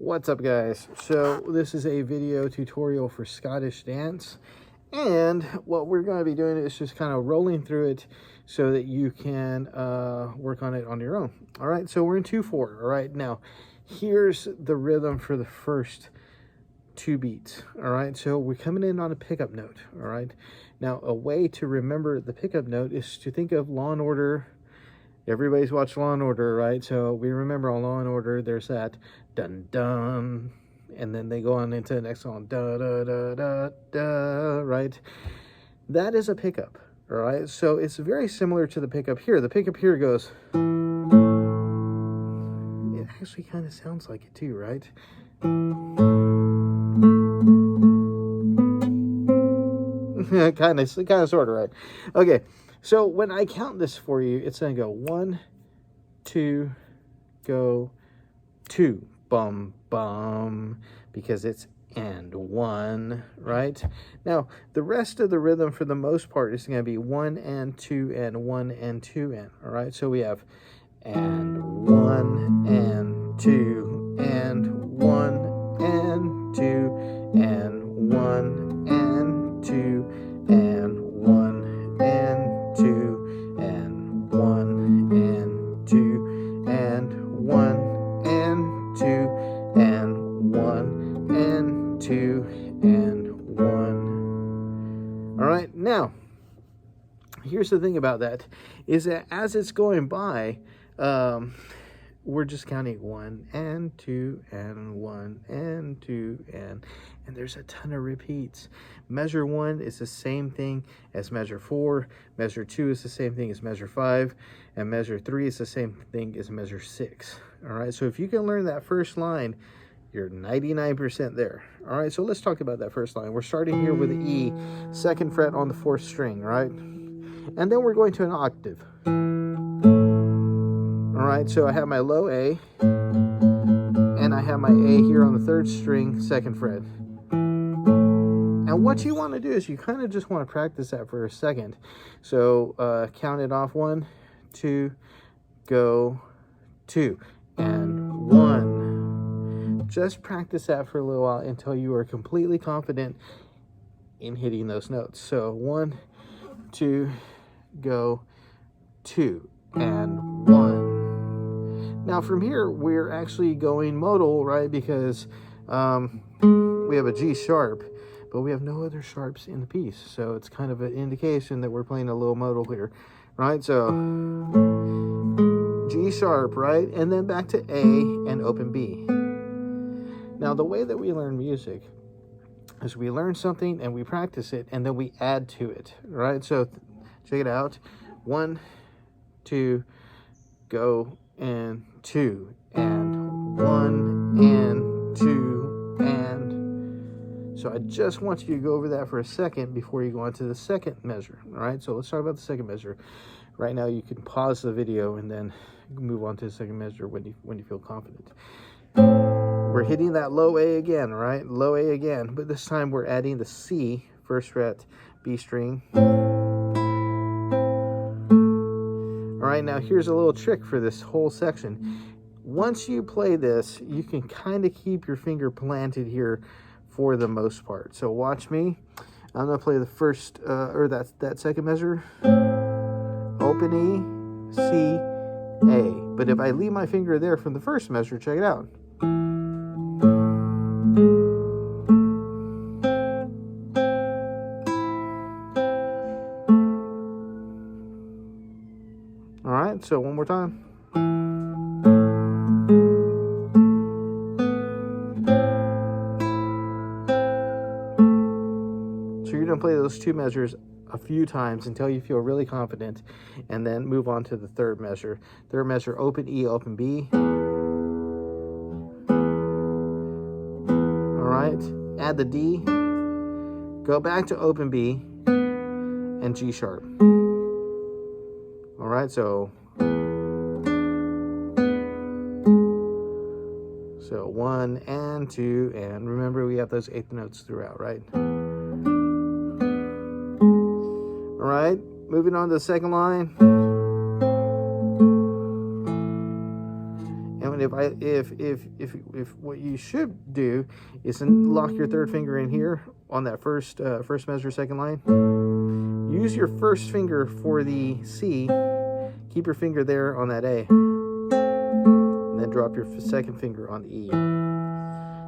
What's up, guys? So this is a video tutorial for Scottish dance, and what we're going to be doing is just kind of rolling through it so that you can work on it on your own. All right, so we're in 2/4. All right, now here's the rhythm for the first 2 beats. All right, so we're coming in on a pickup note. All right, now a way to remember the pickup note is to think of Law and Order. Everybody's watched Law and Order, right? So we remember on Law and Order, there's that dun dun, and then they go on into the next song, da da da da da, right? That is a pickup, all right? So it's very similar to the pickup here. The pickup here goes, it actually kind of sounds like it too, right? kind of, sort of, right? Okay. So when I count this for you, it's going to go 1, 2, go 2, bum, bum, because it's and 1, right? Now, the rest of the rhythm for the most part is going to be 1 and 2 and 1 and 2 and, all right? So we have and 1 and 2 and 1 and 2 and 1 and 2 and 1 and 2 and 1 and 2 and 1 and 2 and 1 and 2 and 1. All right, now here's the thing about that is that as it's going by, we're just counting 1 and 2 and 1 and 2 and there's a ton of repeats. Measure 1 is the same thing as measure 4. Measure 2 is the same thing as measure 5, and measure 3 is the same thing as measure 6. All right, so if you can learn that first line, you're 99% there. All right, so let's talk about that first line. We're starting here with the E, 2nd fret on the 4th string, right? And then we're going to an octave. All right, so I have my low A, and I have my A here on the 3rd string, 2nd fret. And what you want to do is you kind of just want to practice that for a second. So count it off, 1, 2, go 2, and 1. Just practice that for a little while until you are completely confident in hitting those notes. So 1, 2, go 2, and 1. Now from here, we're actually going modal, right? Because we have a G sharp, but we have no other sharps in the piece. So it's kind of an indication that we're playing a little modal here, right? So G sharp, right? And then back to A and open B. Now, the way that we learn music is we learn something and we practice it and then we add to it, right? So check it out. 1, 2, go, and 2, and 1, and 2, and. So I just want you to go over that for a second before you go on to the second measure, all right? So let's talk about the second measure. Right now, you can pause the video and then move on to the second measure when you feel confident. We're hitting that low A again, right? Low A again, but this time we're adding the C, 1st fret, B string. All right, now here's a little trick for this whole section. Once you play this, you can kind of keep your finger planted here for the most part. So watch me. I'm gonna play the first, or that second measure. Open E, C, A. But if I leave my finger there from the first measure, check it out. All right, so one more time. So you're gonna play those 2 measures a few times until you feel really confident, and then move on to the third measure. Third measure, open E, open B. All right, add the D, go back to open B, and G sharp. All right, so 1 and 2, and remember we have those 8th notes throughout, right? All right, moving on to the second line. And one, if what you should do is lock your third finger in here on that first measure, second line. Use your first finger for the C. Keep your finger there on that A. And then drop your second finger on the E.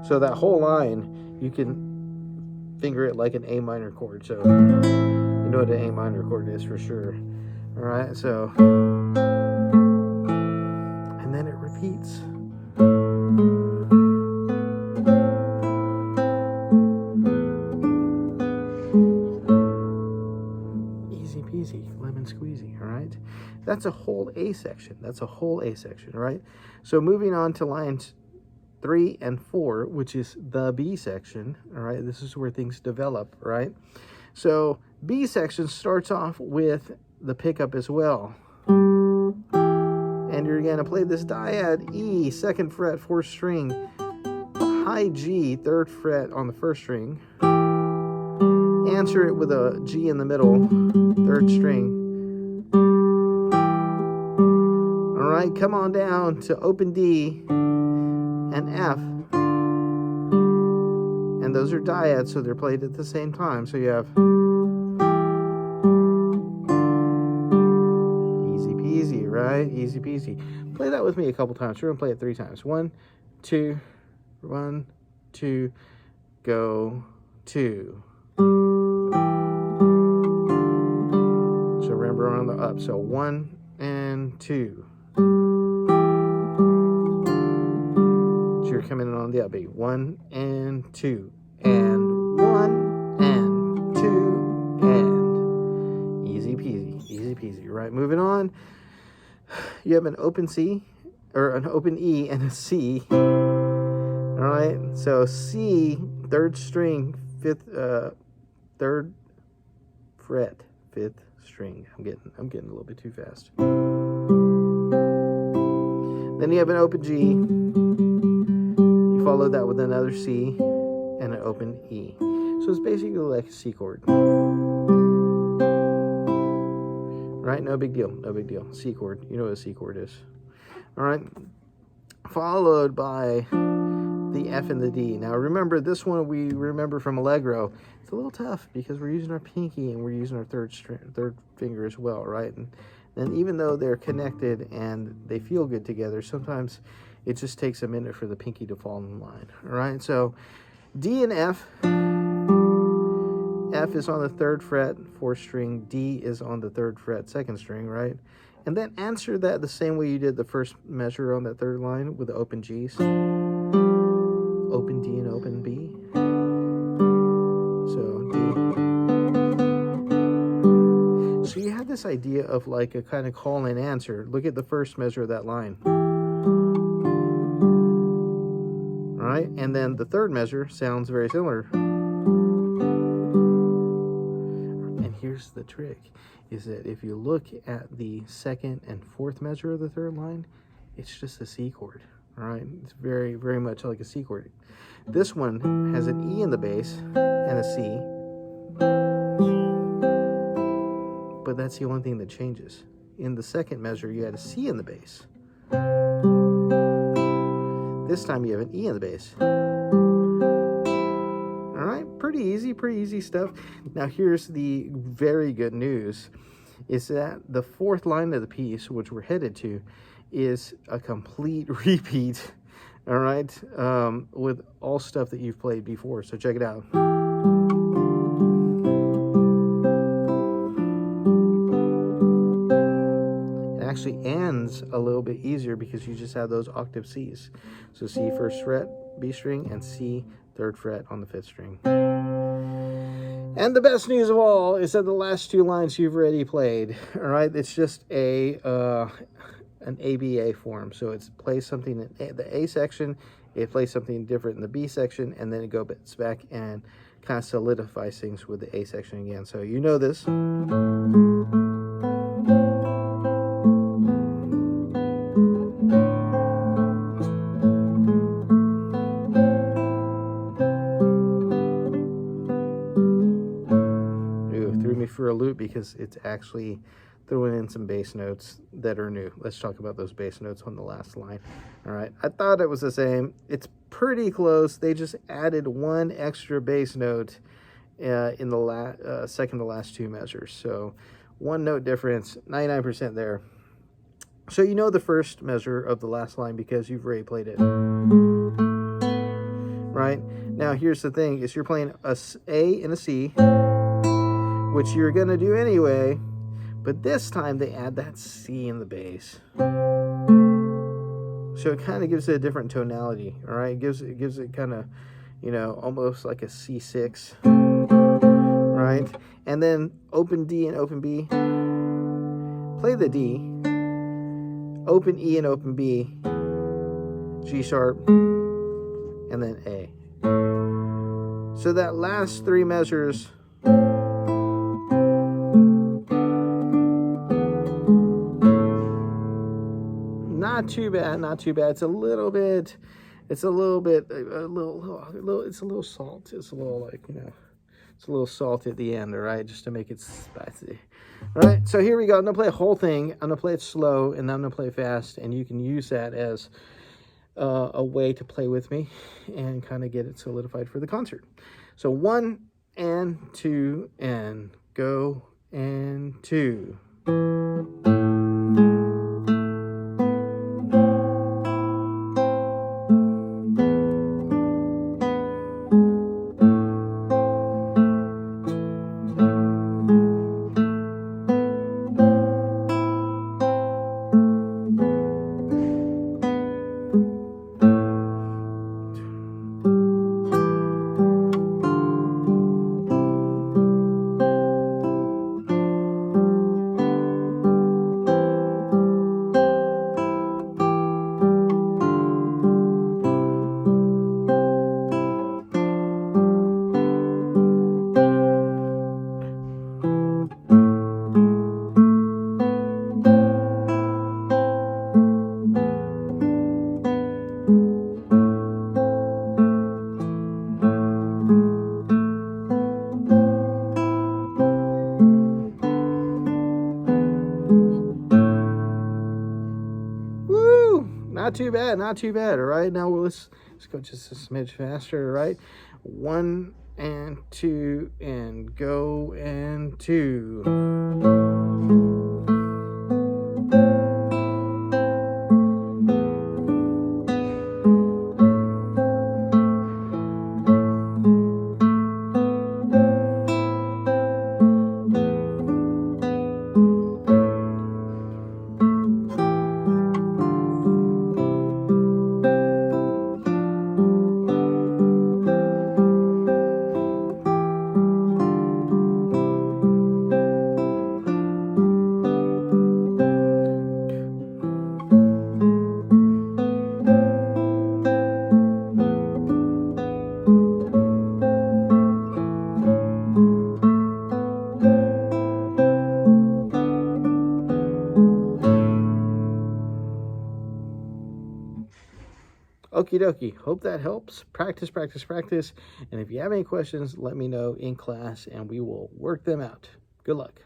So that whole line, you can finger it like an A minor chord. So you know what an A minor chord is for sure. All right, so, and then it repeats. Easy peasy, lemon squeezy, all right? That's a whole A section. That's a whole A section, right? So moving on to lines 3 and 4, which is the B section, all right? This is where things develop, right? So B section starts off with the pickup as well. And you're gonna play this dyad E, 2nd fret, 4th string, high G, 3rd fret on the 1st string. Answer it with a G in the middle, 3rd string. All right, come on down to open D and F. And those are dyads, so they're played at the same time. So you have easy peasy, right? Easy peasy. Play that with me a couple times. We're gonna play it 3 times. 1, 2, 1, 2, go, 2. So remember on the up. So 1 and 2. So you're coming in on the upbeat. 1 and 2 and 1 and 2 and easy peasy, easy peasy. Right, moving on. You have an open C or an open E and a C. All right, so C, 3rd string, 5th, 3rd fret, 5th string. I'm getting a little bit too fast. Then you have an open G. You follow that with another C and an open E. So it's basically like a C chord. Right? No big deal. No big deal. C chord. You know what a C chord is. All right. Followed by the F and the D. Now remember, this one we remember from Allegro. It's a little tough because we're using our pinky and we're using our third finger as well, right? And even though they're connected and they feel good together, sometimes it just takes a minute for the pinky to fall in line. All right, so D and F. F is on the 3rd fret, 4th string. D is on the 3rd fret, 2nd string, right? And then answer that the same way you did the first measure on that 3rd line with the open Gs. Open D and open B. So D. So you have this idea of like a kind of call and answer. Look at the first measure of that line. All right, and then the 3rd measure sounds very similar. And here's the trick, is that if you look at the 2nd and 4th measure of the 3rd line, it's just a C chord. All right, it's very, very much like a C chord. This one has an E in the bass and a C, but that's the only thing that changes. In the 2nd measure, you had a C in the bass. This time you have an E in the bass. All right, pretty easy stuff. Now here's the very good news, is that the 4th line of the piece, which we're headed to, is a complete repeat, all right, with all stuff that you've played before. So check it out. It actually ends a little bit easier because you just have those octave Cs. So C 1st fret, B string, and C 3rd fret on the 5th string. And the best news of all is that the last 2 lines you've already played, all right? It's just an ABA form. So it plays something in the A section, it plays something different in the B section, and then it goes back and kind of solidifies things with the A section again. So you know this. For a loop because it's actually throwing in some bass notes that are new. Let's talk about those bass notes on the last line. All right, I thought it was the same. It's pretty close. They just added one extra bass note in the second to last two measures. So one note difference, 99% there. So you know the first measure of the last line because you've already played it. Right? Now here's the thing, is you're playing a A and a C, which you're going to do anyway, but this time they add that C in the bass. So it kind of gives it a different tonality, all right? It gives it kind of, you know, almost like a C6, right? And then open D and open B. Play the D, open E and open B, G sharp, and then A. So that last three measures not too bad, not too bad. It's a little salt. It's a little like, you know, it's a little salt at the end, all right, just to make it spicy. All right, so here we go. I'm gonna play a whole thing. I'm gonna play it slow, and then I'm gonna play fast, and you can use that as a way to play with me and kind of get it solidified for the concert. So 1 and 2 and go and 2. Not too bad, not too bad. All right, now let's go just a smidge faster. All right, 1 and 2 and go and 2. Okie dokie. Hope that helps. Practice, practice, practice. And if you have any questions, let me know in class and we will work them out. Good luck.